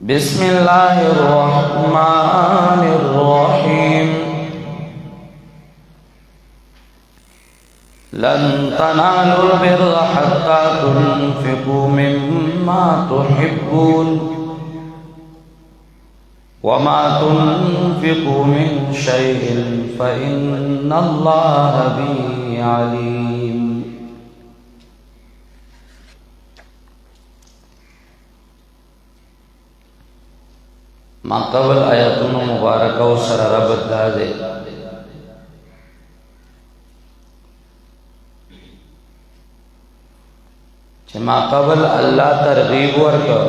بسم الله الرحمن الرحيم لن تنالوا البر حتى تنفقوا مما تحبون وما تنفقوا من شيء فإن الله به عليم. ما قبل آیاتونو مبارکه و سره ربط دا دے چې ما قبل الله ترغیب ورکو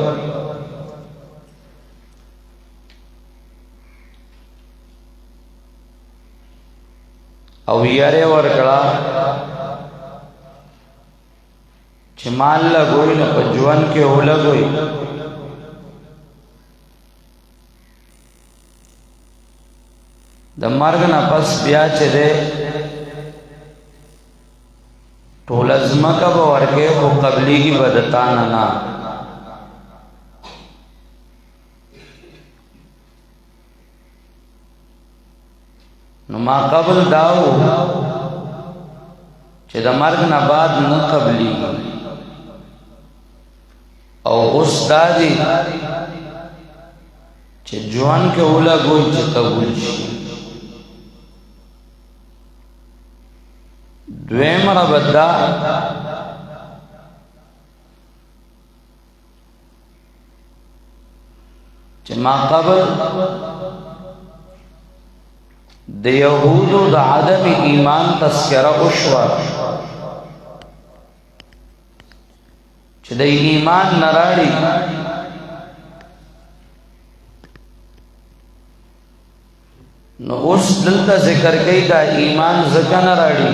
او یاره ورکړه چې مال لګوي نه په ژوند کې ولګوي د مرګ نه پس بیا چې ده ټول ازمکه به ورکه او قبليږي بدتان نه نو ما قبل داو چې د مرګ نه بعد نه قبليږي او اوس دادي چې ځوان کې ولګوي چې قبول شي. دویم ربط دا چې ما قبل د یهودو د عدم ایمان تذکره وشوه چې د ایمان نراړي نو اوس دلته ذکر کوي دا ایمان زکه نراړي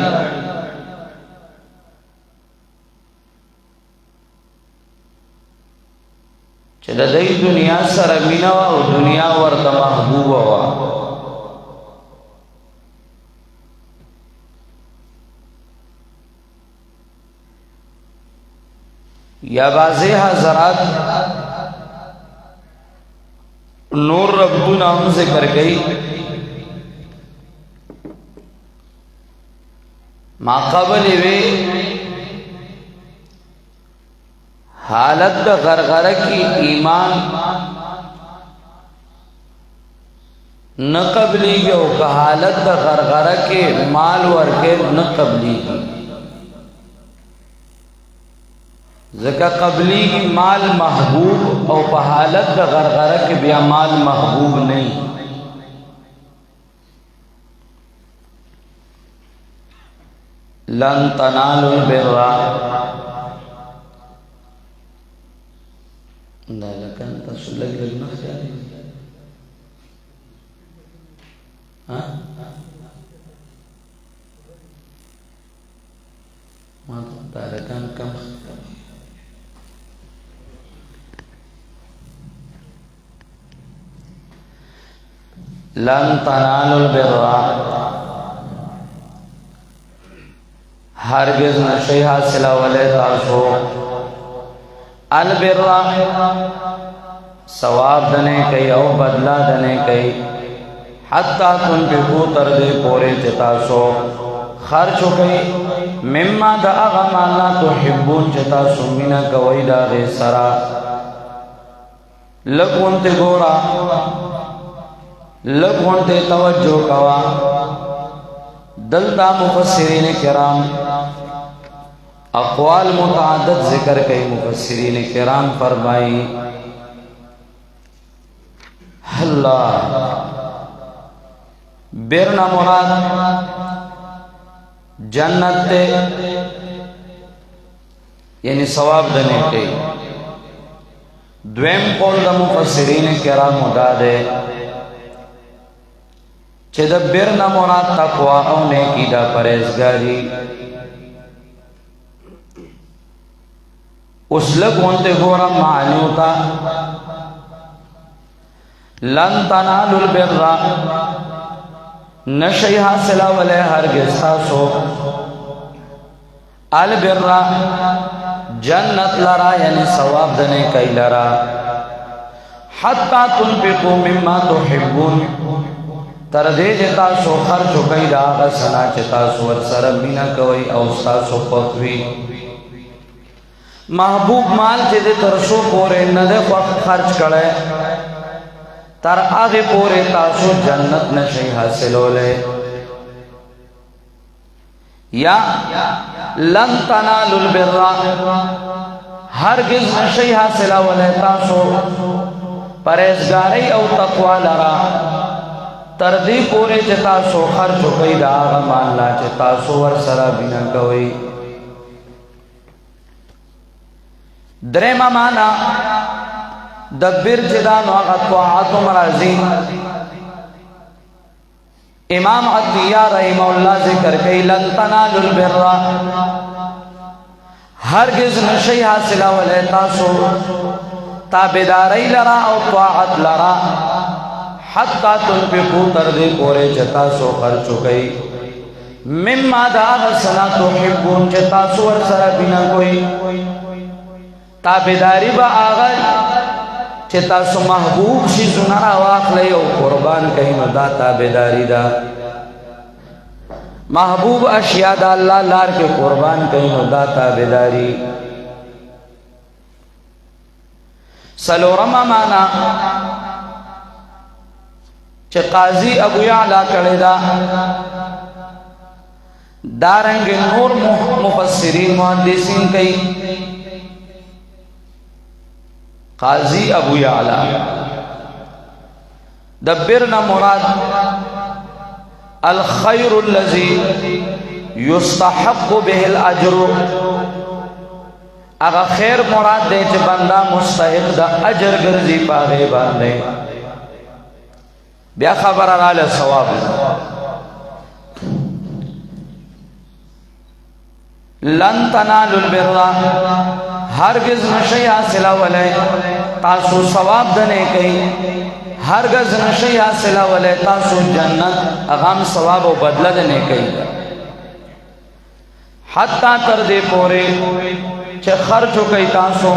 چې د دې دنیا سره مینا او دنیا ورته محبوب وا یا بازه حضرات نور ربنا ہم ذکر گئی ما قبل وی حالت دا غرغره کی ایمان نقبلی گی او که حالت دا غرغره کی مال ورکے نقبلی گی ذکر قبلی کی مال محبوب او په حالت دا غرغره کی بیا مال محبوب نہیں. لن تنالوا البر دا لکن تاسو لګ نه خیال ها ما دا لکن کم لن تنالوا البر هرگز نشی حاصل ولی تاسو البر ثواب دنے کئی او بدلا دنے کئی حتی تنفقو تردے پورے چتاسو خرچو کئی مما دا اغمانا تحبون چتاسو مینا کوئی دا غیسرا لگونتے گورا لگونتے توجہ کوا دلتا مفسرین کرام اقوال متعدد ذکر کئی. مفسرین کرام فرمائی اللہ برنا مراد جنت تے یعنی ثواب دنے تے. دویم قول دا مفسرین کرام دا دے چه دا برنا مراد تقوی او نیکی دا پریزگاری. اس لگونتے گورا معنیو تا لن تنالوا البر نشی حاصلہ ولی ہرگز تاسو البر جنت لرا یعنی ثواب دنے کئی لرا حتی تنفقوا مما تحبون تردے جتا سو خرچو کئی دا آغا سنا چتا سو ورسر مینا کوئی اوستا سو پخوی محبوب مال چی دے ترسو پورے ندے خرچ کڑے تر آغے پورے تاسو جنت نشی حاصلو لے یا لن تنالوا البر ہرگز نشی حاصلو لے تاسو پریزگاری او تقوی لرا تردی پورے چتا سو خرچو کئی دا آغا مالا چتا سو ورسرا بینا کوئی درم مانا دبر جدان آغا طاعت مرازی امام عطیہ رحمہ اللہ ذکر کئی لن تنالوا البر ہرگز نشی حاصلہ ولی تاسو تابداری لرا او طاعت لرا حتی تنفقو تردی پورے چتا سو خرچو کئی مما دا غسنا تحبون چتا سو ورسر بینا کوئی تابداری با آغا چتا سو محبوب شی زنرا واق لئی او قربان کئی مدا تابداری دا محبوب اشیاء دا اللہ لار کے قربان کئی مدا تابداری سلورم مانا چه قاضی ابو یعلا کڑی دا دارنگ نور مفسرین محدثین کئی قاضی ابو یعلا دبرنا مراد الخیر الذی یستحق به الاجر اگا خیر مراد دے چه بندہ مستحق دا اجر گرزی پاگے باندے بیا خبر آل ثواب لن تنالوا البر ہرگز نشی حاصلہ ولی تاسو ثواب دنے کئی ہرگز نشی حاصلہ ولی تاسو جنت اغام ثواب و بدل دنے کئی حتی تردے پورے چه خرچو کئی تاسو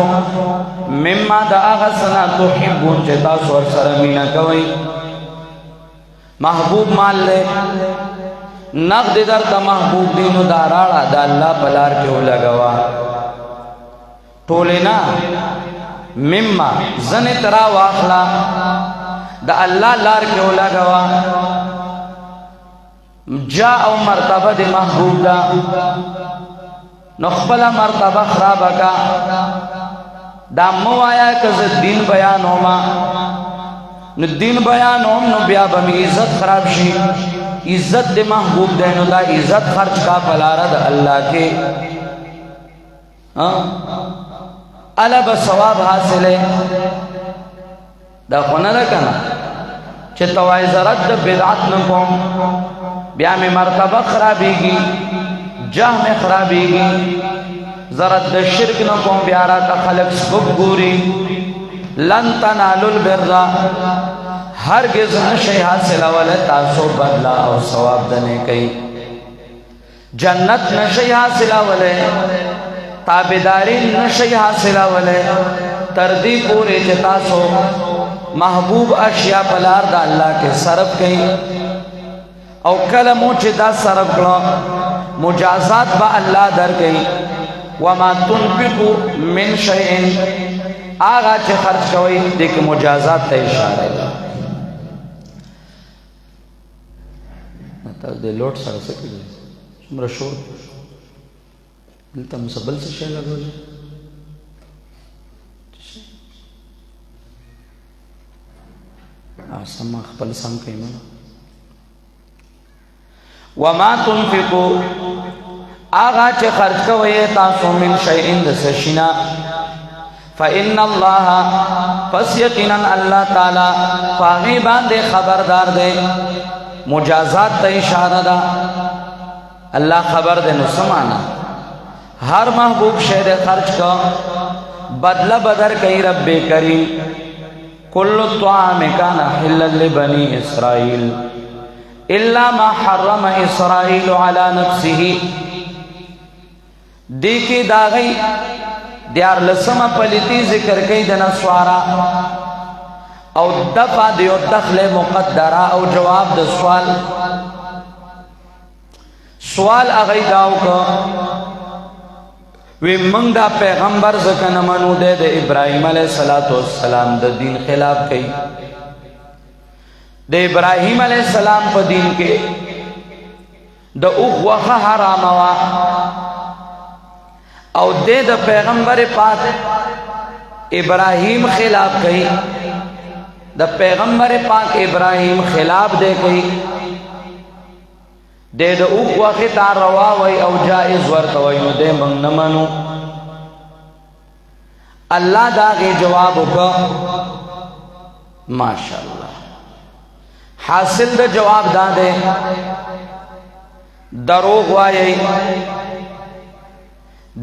مما دا آغسنا تحبون چه تاسو ارسر مینا کوئی محبوب مال لے نقد در دا محبوب دینو داراڑا دا اللہ پلار کیوں لگوا تولینا مما زن ترا واخلا دا اللہ لار کیوں لگوا جا او مرتبہ دی محبوب دا نخبلا مرتبہ خرابا کا دا مو آیا کز دین بیان ہوما نو دین بیان ہوم نو بیا بمی عزت خراب شی عزت دے محبوب دے نو دا عزت خرچ کا پلارد اللہ کے علب ثواب حاصلے دا خونا لکنا چه توائی زرد دا بدعت نکوم بیا میں مرتبہ خرابی گی جہ میں خرابی گی زرد دا شرک نکوم بیارا تا خلق سبب گوری لن تنالوا البر ہرگز نشی حاصلہ ولی تاسو بدلا او ثواب دنے کئی جنت نشی حاصلہ ولی تابداری نشی حاصلہ ولی تردی پورے چتاسو محبوب اشیاء پلار دا اللہ کے صرف کئی او کلمو چی دا صرف کلا مجازات با اللہ در کئی وما تنفقو من شئین آغا چه خرچ کوئی دیکھ مجازات تا اشارہ ہے تا دے لوٹ سارا سکی دے سمرا شور دلتا مسبل سے شئے لگو جائے آسما خپل سام کئی مانا وما تنفقو آغا چه خرچ کوئی تاسو من شئین دسشنا فإن اللہ پس یقیناً اللہ تعالی فاغیبان دے خبردار دے مجازات تا اشارہ دا اللہ خبر دے نسمانا ہر محبوب شہر خرچ کا بدلہ بدر کئی رب کریم کل الطعام کان حلا لبنی اسرائیل الا ما حرم اسرائیل علی نفسه دیکی داغی دیار لسم پلیتی ذکر کئی دنا سوارا او دفع دیو دخل مقدرہ او جواب د سوال اغی داو کا وی منگ دا پیغمبر زکن منو دے دے ابراہیم علیہ السلام دا دین خلاف کئی دے ابراہیم علیہ السلام پا دین کے دا اوخ وخا حرام وا او دے دا پیغمبر پاک ابراہیم خلاف کئی دا پیغمبر پاک ابراہیم خلاف دے کئی دے دا اوخ وخی تا رواوی او جائز ورطوی دے منگ نمانو اللہ دا غی جوابو کا ماشاءاللہ حاصل دا جواب دا دے دروغ وائی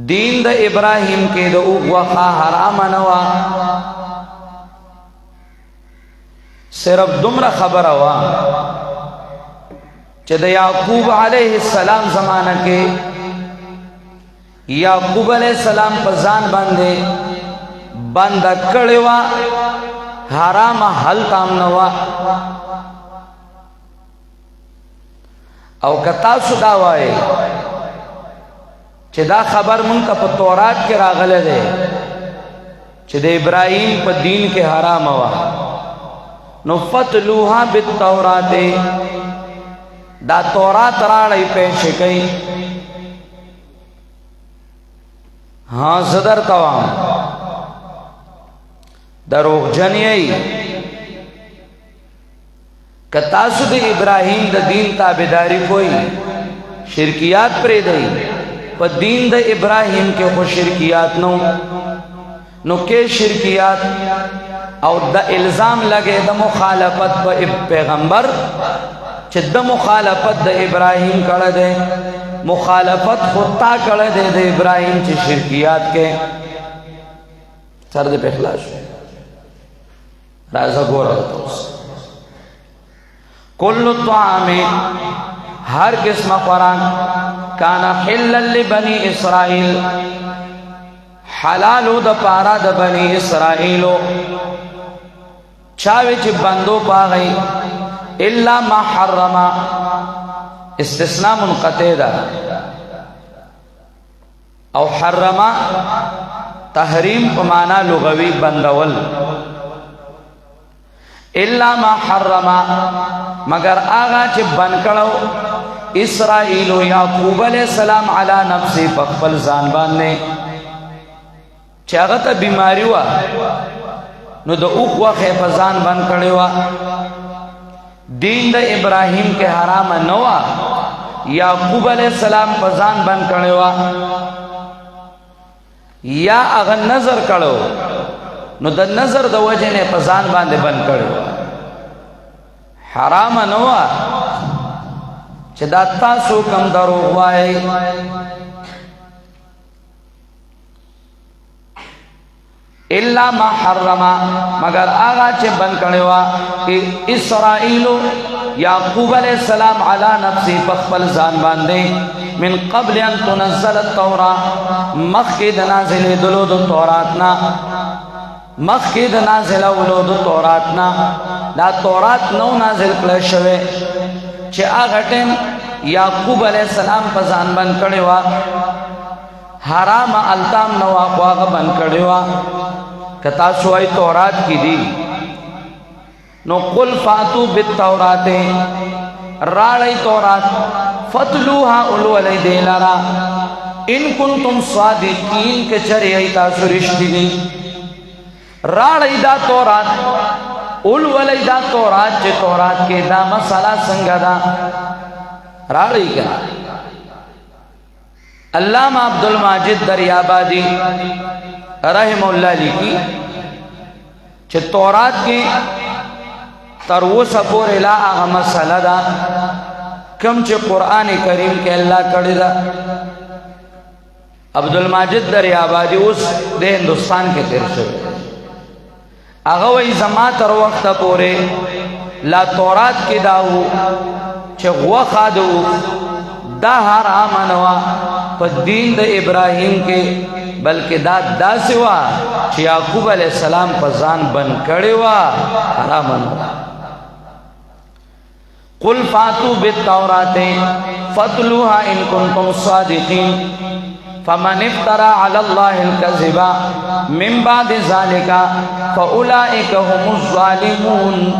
دین دا ابراہیم کے دا اوخ وخا حرام نوا صرف دمر خبر ہوا چہ دا یعقوب علیہ السلام زمانہ کے یعقوب علیہ السلام پزان باندے باندہ کڑوا حرام حل تامنوا او کتا سداوائے چہ دا خبر منکا پا تورات کے راغلے دے چہ دا ابراہیم پا دین کے حرام ہوا نو فتلوہا بالتورات دا تورات راڑی پیش کئی ہاں صدر توام دروغ جنیئی کتاسو دی ابراہیم دا دین تابداری کوئی شرکیات پری دی پا دین دا ابراہیم کے خود شرکیات نو کے شرکیات او دا الزام لگے دا مخالفت پا پیغمبر چھ دا مخالفت دا ابراہیم کڑا دے مخالفت خودتا کڑا دے دا ابراہیم چھ شرکیات کے سر دے پہ اخلاص رازہ گورا ہوتا اس کل طعام ہر قسم قرآن کانا حلل لبنی اسرائیل حلالو دا پارا دا بنی اسرائیلو چاوی چی بندو پا گئی الا ما حرما استثناء منقطع دا او حرما تحریم پمانا لغوی بندول الا ما حرما مگر آغا چی بنکڑو اسرائیلو یعقوب علیہ السلام علی نفسی پخفل زانبان نے چاگتا بیماری ہوا نو دا اوخ وخی پزان بن کڑی ہوا دین دا ابراہیم کے حرام نوا یعقوب علیہ السلام پزان بن کڑی ہوا یا اغن نظر کڑو نو دا نظر دا وجہ نے پزان باندے بن کڑی ہوا حرام نوا چھ دا تاسو کم دروغ وائی الا ما حرما مگر آغا چھ بن کڑوا اسرائیلو یعقوب علیہ السلام علی نفسی پخبل زان باندے من قبل ان تنزل التورا مخید نازل دلود توراتنا مخید نازل ولود توراتنا دا تورات نو نازل کلشوے چھ آغا ٹیم یعقوب علیہ السلام پزان بن کڑوا حرام التام نواقواغ بن کڑوا کتا سوائی تورات کی دی نو قل فاتو بالتورات راڑی تورات فتلوها اولو علی دیلارا ان کنتم صادقین کے چریعی تاسو رشتی دی راڑی دا تورات اولو علی دا تورات چے تورات کے دا مسئلہ سنگا دا راڑی کا علامہ عبدالماجد دریابادی رحم اللہ لکی چھے تورات کی ترو سپور الہ آغا مسئلہ دا کم چھے قرآن کریم کے اللہ کڑی دا عبدالماجد دریابادی اس دے ہندوستان کے تیر شوئے آغا وی زمان تر وقت پورے لا تورات کی داو چھے غوخا دو دا حرام نوا پا دین دا ابراہیم کے بلکہ دا سوا چی یعقوب علیہ السلام پا زان بن کڑی وا حرام نوا قل فاتو بالتورات فاتلوها ان کنتم صادقین فمن افترى على الله الكذب من بعد ذلك فاولئك هم الظالمون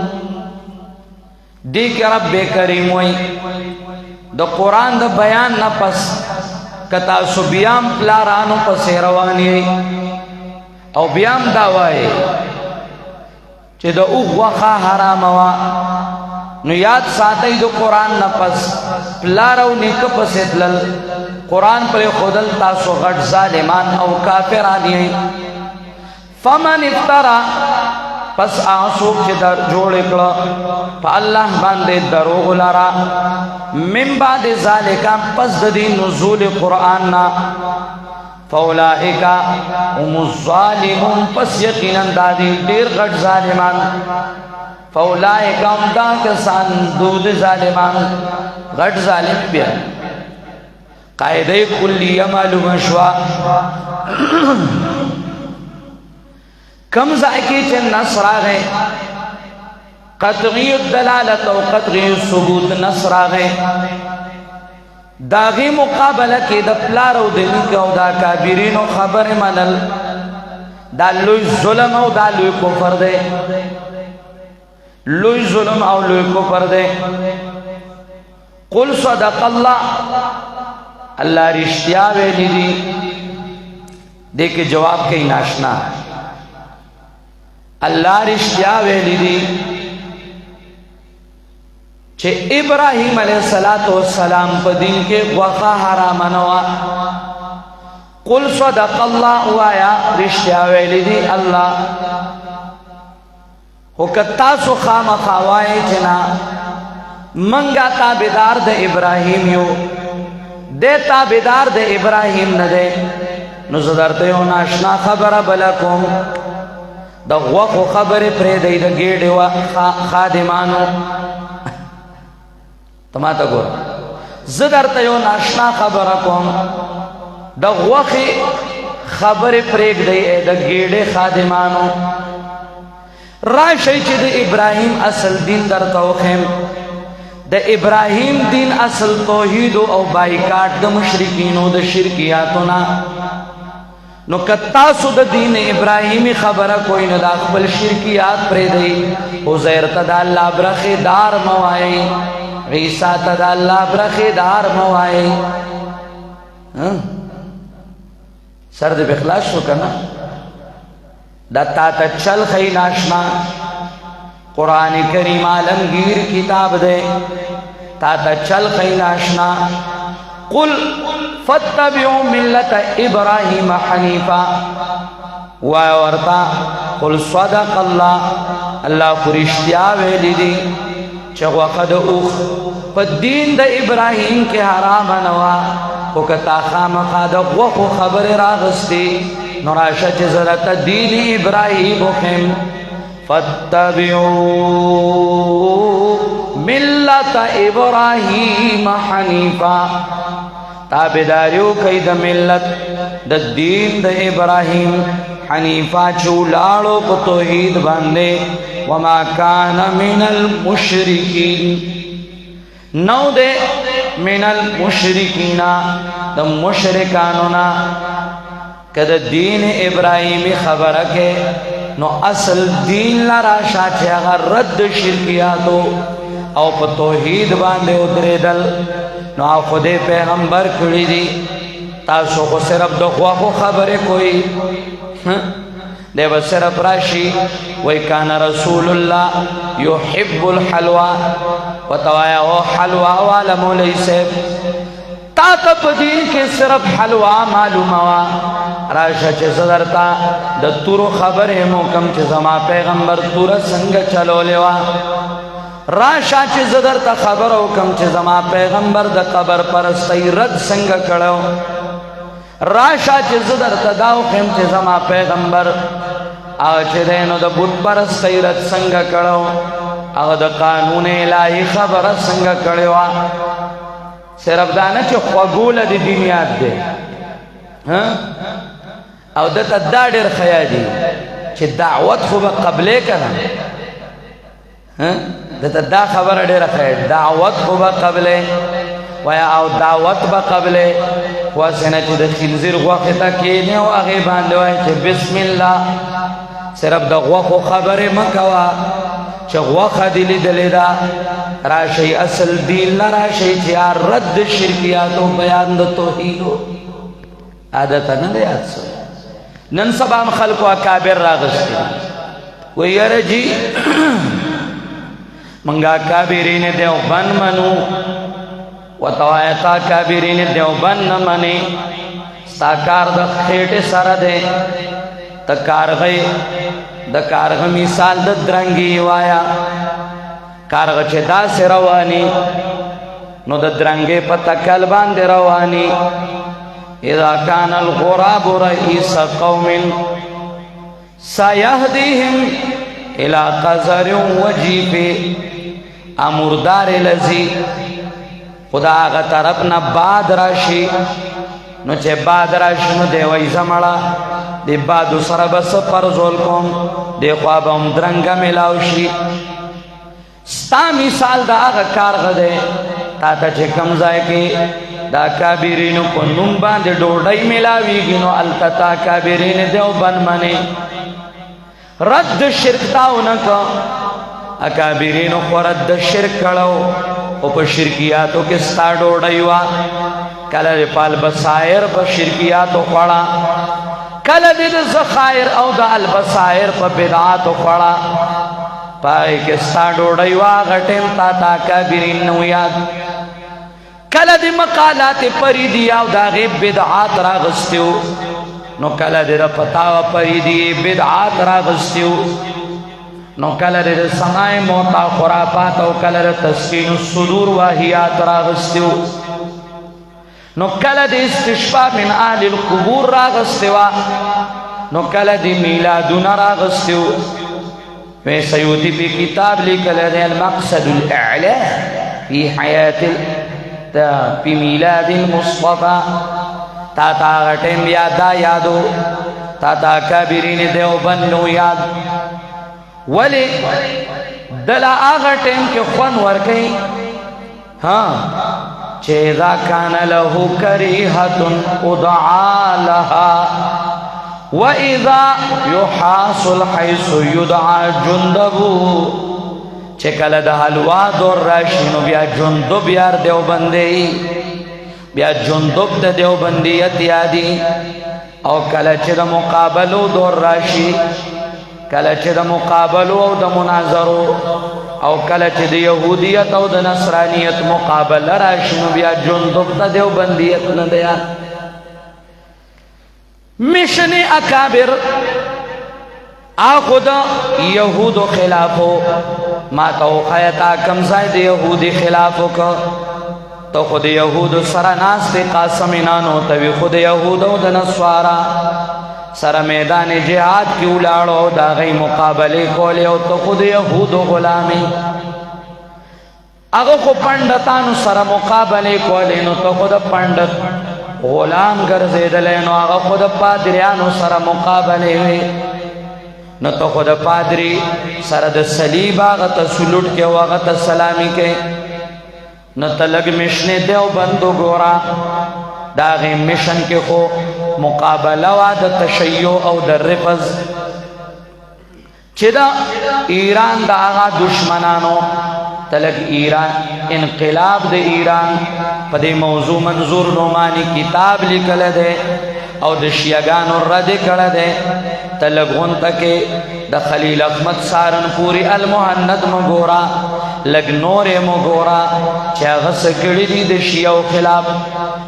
دیکھ رب کریم وی دا قرآن دا بیان نا پس کتا سو بیام پلارانو پس روانی او بیام داوائی چی دا اوغ وخا حرام وا نو یاد ساتی دا قرآن نا پس پلارو نیک پس اتلل قرآن پر خودل تاسو غٹ ظالمان او کافرانی فمن افترا پس آسوک چی در جوڑ اکلا پا اللہ باندے دروغ لرا من بعد ذالکا پس دی نزول قرآن نا فاولائکا ام الظالمون پس یقینا دادی دیر غٹ ظالمان فاولائکا ام دا کسان دود ظالمان غٹ ظالم بیا قائدہ کلی معلوم شوا کم ذائقی چھ نصر آگئے قطعی الدلالت و قطعی الثبوت نصر آگئے داغی مقابلہ کی دا پلارو دنی کا دا کابرین و خبر منل دا لوی ظلم و دا لوی کفر دے لوی ظلم و لوی کفر دے قل صدق اللہ اللہ رشتیا ویلی دی دیکھ جواب کئی ناشنا اللہ رشتیا ویلی دی چھے ابراہیم علیہ السلام پا دین کے وقا حرام نوا قل صدق اللہ وایا رشتیا ویلی دی اللہ حکتا سو خام خواہی چنا منگا تابدار دے ابراہیم یو دے تابدار دے ابراہیم ندے نزدرتے ہو ناشنا خبر بلکم دا غوخو خبر پریدی دا گیڑ و خادمانو تماتا گو زدرتا یو ناشنا خبرکم دا غوخی خبر پریدی دا گیڑ خادمانو راشی چی دا ابراہیم اصل دین در توخیم دا ابراہیم دین اصل توحید او بائیکاٹ دا مشرکینو دا شرکیاتونا نو کتاسو دا دین ابراہیمی خبر کوئی نو دا اقبل شرکیات پریدی حضیر تا اللہ برخی دار موائی عیسیٰ تا اللہ برخی دار موائی سرد بخلاش شو کرنا دا تا چل خی ناشنا قرآن کریم عالمگیر کتاب دے تا چل خی ناشنا قل فاتبعوا ملت ابراہیم حنیفا وارتا قل صدق اللہ اللہ فرشتیا ویلی دی چگو قد اوخ پا دین دا ابراہیم کے حرام نوا وکتا خامقا دا وقو خبر راغستی نراشا چزرت دین ابراہیم خم فاتبعوا ملت ابراہیم حنیفا تابداریو کئی دا ملت دا دین دا ابراہیم حنیفا چولالو پا توحید باندے وما کان من المشرکین نو دے من المشرکین دا مشرکانونا کہ دین ابراہیمی خبر کے نو اصل دین لراشا چھے اگر رد شرکیاتو او پا توحید باندے ادرے دل نو آو خودے پیغمبر کڑی دی تاسو کو صرف دخوا کو خبر کوئی دے بس صرف راشی وی کان رسول اللہ یحب الحلوہ وتوایا او حلوہ والا مولی سیب تا تب دین کے صرف حلوہ معلوم ہوا راشا چے صدرتا دا تورو خبر موکم چے زما پیغمبر تورا سنگ چلو لیوا راشا چے صدرتا خبر موکم چے زما پیغمبر دا قبر پرستی رد سنگ کڑو راشا چے صدرتا داو خیم چے زما پیغمبر آغا چے دینو دا بود پرستی رد سنگ کڑو آغا دا قانون الہی خبر سنگ کڑوا صرف دانه چې خوږوله د دین یاد دی او دته دا ډېر ښه دي چې دعوت خو به قبلې که نه دته دا خبره ډېره ښه دعوت خو به قبلې وایه او دعوت به قبلې خو هسې نه چې د خنزیر غوښې ته کښېنې او هغې باندې وایي چې بسم الله صرف د غوښو خبرې مه کوه چې غوښه دې لیدلې ده راشئ اصل دین نه راشئ چې رد شرکیاتو بیان د توحیدو عادته نه دی یاد سوی نن سبا هم خلکو اکابر راغستی وی یاره جی منگا اکابرین دیوبند منو و توایتا اکابرین دیوبند نمانی ستا کار د خیټې سره دی د کارغه مثال د درنګي وایا کارغه چې داسې رواني نو د درنګې په تکل باندې رواني اذا كان الغراب رئيس قوم سيهديهم الى قذر وجيف امردار لذي خدا آغا طرف نا باد راشي نو چه باد راشي نو دے وی زمڑا دے بادو سر بس پرزول کوم دے خواب ام درنگا ملاوشی ستا مثال دا آغا کارغ دے تا تا چه کمزائی کی دا کابرینو پا نم باندے ڈوڑائی ملاویگی نو التتا کابرین دیوبند منی رد شرک تاونکا اکابرینو خو رد شرک کڑو او پا شرکیاتو کستا ڈوڑائی وا کلا دی پال بسائر پا شرکیاتو خڑا کلا دی زخائر او دا البسائر پا بدعاتو خڑا پای کستا ڈوڑائی وا غٹیم تا تا کابرین نو یاد کله د مقالات پریدی او دا غیب بدعات راغستیو نو کله د پتاو پریدی بدعات راغستیو نو کله د سماع موتا خرافات او کله د تسکین الصدور واهیات راغستیو نو کله د استشفاء من آل القبور راغستیوا نو کله د میلادون راغستیو وی سیوتی پی کتاب لکل د المقصد الاعلا فی حیات پی میلاد المصطفى تا تا غٹیم یادا یادو تا تا کابرین دیوبند نو یاد ولی دلا آغٹیم کے خون ورکی چیزا کان لہو کریحت ادعا لها وَإِذَا يُحَاسُ الْحَيْسُ يُدْعَى جُنْدَبُو چکل دا حلوا دور راشینو بیا جندب یار دیوبندی بیا جندب دا دیوبندیت یادی او کل چه دا مقابلو دور راشی کل چه دا مقابلو او دا مناظرو او کل چه دا یهودیت او دا نصرانیت مقابل راشینو بیا جندب دا دیوبندیت ندیا مشن اکابر آخو دا یهودو خلافو ما تو خیتا کم زائد یهودی خلافو کا تو خود یهودو سرناس دی قاسمینانو توی خود یهودو دا نسوارا سر میدان جہاد کی اولاڑو دا غی مقابلے کولے تو خود یهودو غلامی اگو خو پندتانو سر مقابلے کولے نو تو خود پندت غلام گرزیدلے نو اگو خود پادریانو سر مقابلے ہوئی نو تو خود پادری سرد صلیب آغت سلوٹ کے وغت سلامی کے نو تلگ مشن دیوبندو گورا داغی مشن کے خو مقابلہ و دا تشیع او دا رفض چی دا ایران دا آغا دشمنانو تلگ ایران انقلاب دا ایران پا دے موضوع منظور نومانی کتاب لکل دے او د شیعگانو رد کړه ده تلغون تکه د خلیل احمد سارنپوری المهند مګورا لګ نور مګورا چې هغه سکړی دي د شیعو خلاف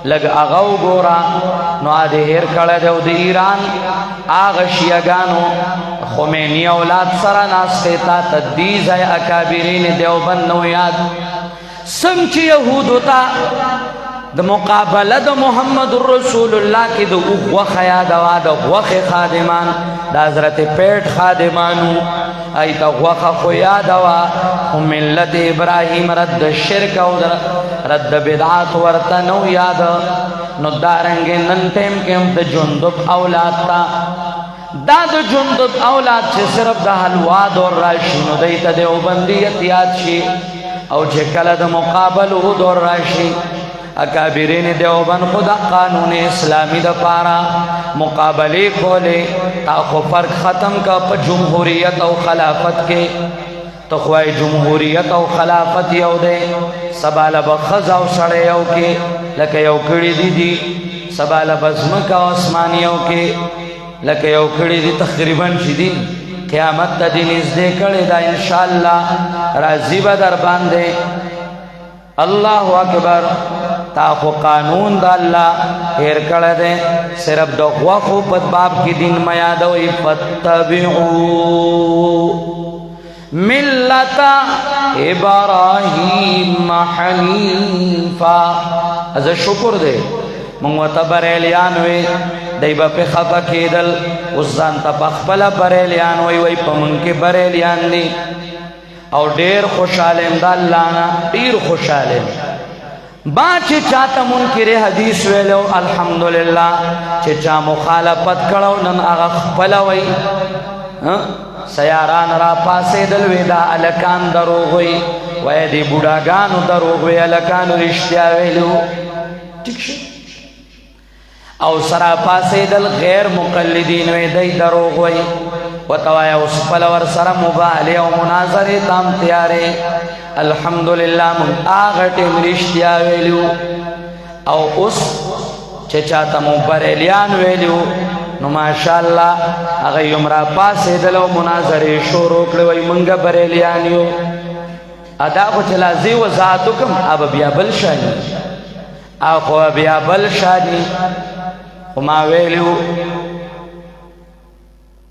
لګ هغه وګورا نو د هر کړه ده د ایران هغه شیعگانو خمینی اولاد سره ناشته تا تدیز اکابرین دیوبند نو یاد سمچ یهودو تا د مقابله د محمد رسول الله کې د وخیا دوا د وخ خادمان دا حضرت پیٹ خادمانو ایتا غوخا خو یادوا خو ملت ابراہیم رد شرک او رد بدعات ورطنو یاد نو دارنگی نن ٹیم کم دا جندب اولاد تا دا دا جندب اولاد چه صرف دا حلوا دور راشی نو دیتا دیوبندیت یاد شی او چه کل دا مقابلو دور راشی اکابرین دیوبند خدا قانون اسلامی دا پارا مقابلے کھولے تاخو فرق ختم کا پا جمہوریت او خلافت کے تو خواہ جمہوریت او خلافت یو دے سبالا بخز او سڑے یو کے لکہ یو کڑی دی دی سبالا بزمک او اسمانیوں کے لکہ یو کڑی دی تقریباً شدی قیامت تا دین از دے کڑی دا انشاءاللہ رازی با در باندے اللہ اکبر تاخو قانون دا اللہ ہیر کڑا دے صرف دو غوخو پت باب کی دین میادوئی فتبعو ملتا ابراہیم حنیفا از شکر دے منگوتا بریلیانوی دیبا پی خفا کیدل اس زانتا پخپلا بریلیانوی وی پا منکی بریلیان دی او دیر خوشحالیم دا اللہ نا دیر خوشحالیم باچی چاہتا منکر حدیث ویلو الحمدللہ چاہ مخالفت کرو نن اغخ پلوی سیاران را پاسے دلوی دا الکان دروغوی ویدی بوداگانو دروغوی الکانو رشتیا ویلو ٹھیک شو او سرا پاسے دل غیر مقلدین ویدی دروغوی وتوایا اس پلور سر مبالی و مناظر تام تیارے الحمدللہ من آغٹ مرشتیا ویلیو او اس چچاتا مبریلیان ویلیو نو ماشاءاللہ اگئی امرا پاسی دلو مناظر شورو کلوی منگا بریلیانیو ادا کو چلا زی و ذاتو کم اب بیا بل شانی آخو بیا بل شانی وما ویلیو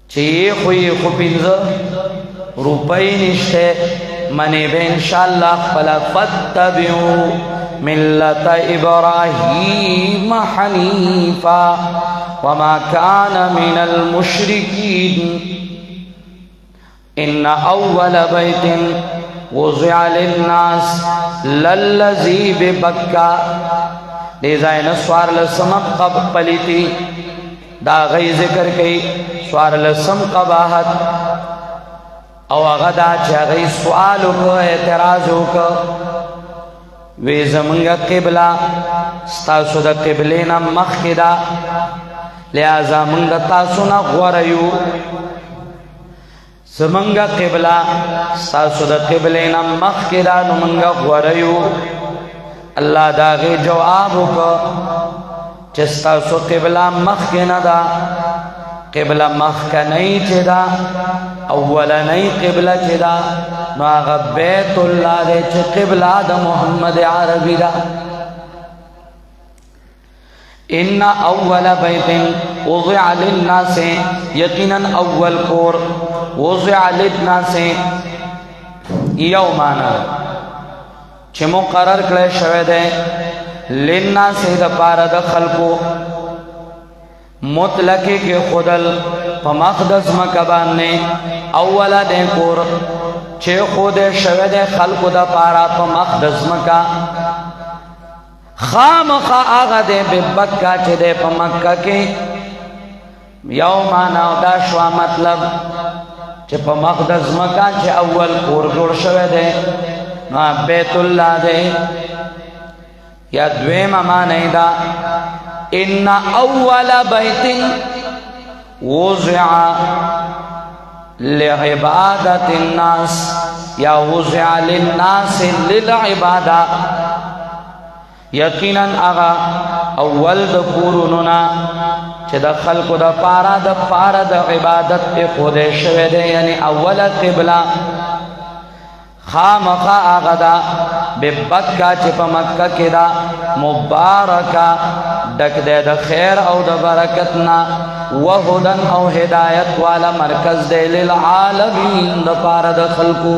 چیئے خوئی خوپینز روپئی نشتے منی بے انشاءاللہ فلا فتبعو ملت ابراہیم حنیفا وما کان من المشرکین ان اول بیت وضع للناس للذی ببکا دیزائن سوار لسمق قب پلیتی دا غی ذکر کئی سوار لسم قباحت او غدا چا غی سوالو کو اعتراضو کو وی زمنگا قبلہ ستاسو دا قبلینا مخدا لہذا منگا تاسونا غوریو زمنگا قبلہ ستاسو دا قبلینا مخدا نو منگا غوریو اللہ دا غی جوابو کو چستاسو قبلہ مخنا دا قبلہ مخکا نہیں چی دا اولا نہیں قبلہ چی دا نو آغا بیت اللہ دے چی قبلہ دا محمد عربی دا ان اول بیت وضع للناس یقینا اول کور وضع للناس یومانا چی مقرر کلے شوے دے للناس دا پارا دا خلقو مطلقی کے خودل پا مقدس مکبان نے اولا دے کور چھے خود شوے دے خلق دا پارا پا مقدس مکا خام خا آغا دے بے بکا چھے دے پا مکہ کے یومانا دا شوا مطلب چھے پا مقدس مکا چھے اول کور جوڑ شوے دے بیت اللہ دے یا دویم معنی دا ان اول بیت وضع لعبادت الناس یا وضع للناس للعبادہ یقینا اغا اول دا کوروننا چه دا خلق دا پارا دا عبادت پہ خود شوے دے یعنی اول قبلہ خامقا آغا دا بے بکا چپا مکہ کی دا مبارکا ڈک دے دا خیر او دا برکتنا وہدن او ہدایت والا مرکز دے للعالمین دا پارا دا خلقو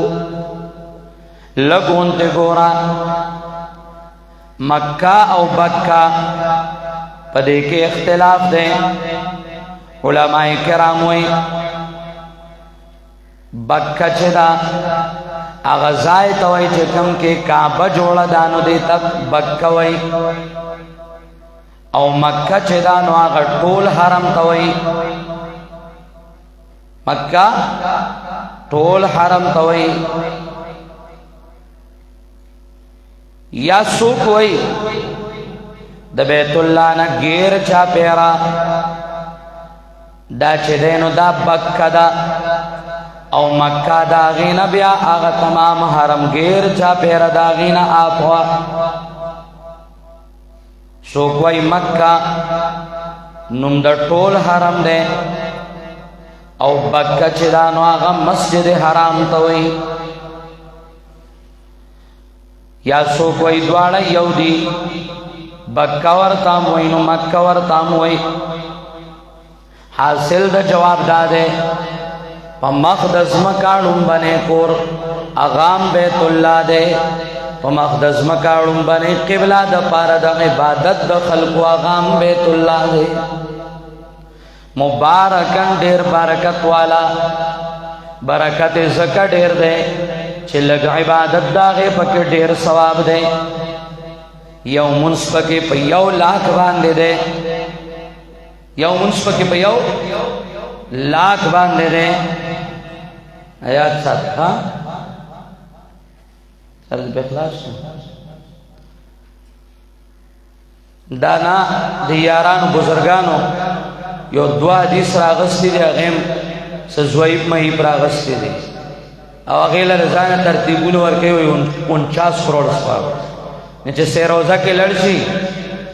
لگون تے گورا مکہ او بکہ پدے کے اختلاف دے علماء کرام وی بکا چه دا اغزائی توی چه کم کے کعبہ جوڑا دانو دیتا بکا وی او مکہ چه دا نو آغا ٹول حرم توی مکہ ٹول حرم توی یا سوک وی دا بیت اللہ نا گیر چا پیرا دا چه دینو دا بکا دا او مکہ دا غینا بیا آغا تمام حرم گیر چا پیرا دا غینا آپوا سوکوئی مکہ نم دا ٹول حرم دے او بکہ چدانو آغا مسجد حرام توئی یا سوکوئی دوارا یو دی بکہ ورطام ہوئی نو مکہ ورطام ہوئی حاصل دا جواب دادے پا مقدس مکاڑم بنے کور اغام بیت اللہ دے پا مقدس مکاڑم بنے قبلہ دا پارا دا عبادت دا خلق و اغام بیت اللہ دے مبارکن دیر برکت والا برکت زکا دیر دے چلگ عبادت دا غی پاک دیر ثواب دے یو منس پاکی پا یو لاکھ باندے دے یو منس پاکی پا یو لاکھ باندے دے آیات ساتھ ہاں سرد بخلاص دانا دیارانو بزرگانو یو دعا حدیث راغستی دی اغیم سزوائب محیب راغستی دی او اغیل رضان ترتیبون ورکے ہوئی 49 کروڑ سواب نیچے سیروزہ کے لڑشی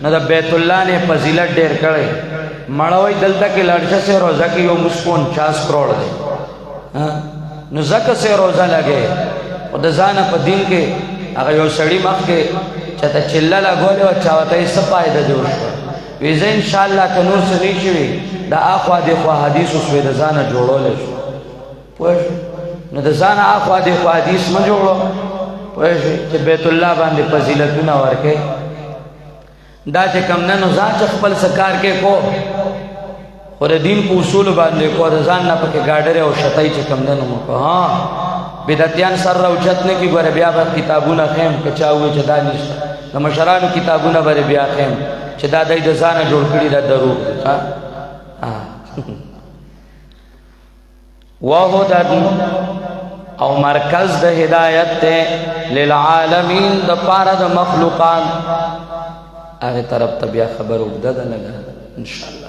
نا دا بیت اللہ نے فضیلت دیر کرے مڑاوی دلتا کے لڑشا سیروزہ کی یو مس 49 کروڑ دے نو زکا سیروزہ لگے او دا زانا پا دین کے اگر یو سڑی مخ کے چاہتا چلہ لگولے و چاہتا اس سب پائدہ دیوش پر ویزا انشاءاللہ کنور سے نیچوی دا آخوا دیخوا حدیث اس وی دا زانا جوڑو لے شو پوش نو دا زانا آخوا دیخوا حدیث ما جوڑو پوش چه بیت اللہ باندے فضیلتونا ورکے دا چه کم ننو زان چه خپل سکار کے کو خود دین کو اصول باندے کو دا زان نا پاکے گاڑرے و شتائی چه کم ننو مکو ہاں بدتیان سر رو چتنے کی گوڑے بیا با کتابونا خیم کچاوے چه دا نشتا دا مشرانو کتابونا بارے بیا خیم چه دا دای دزانه جوڑ کری دا دروب وَهُدَدْ او مرکز دا ہدایت تے للعالمین دا پارا دا مخلوقان آگے طرف تبیا خبر اگدہ دا لگا انشاءاللہ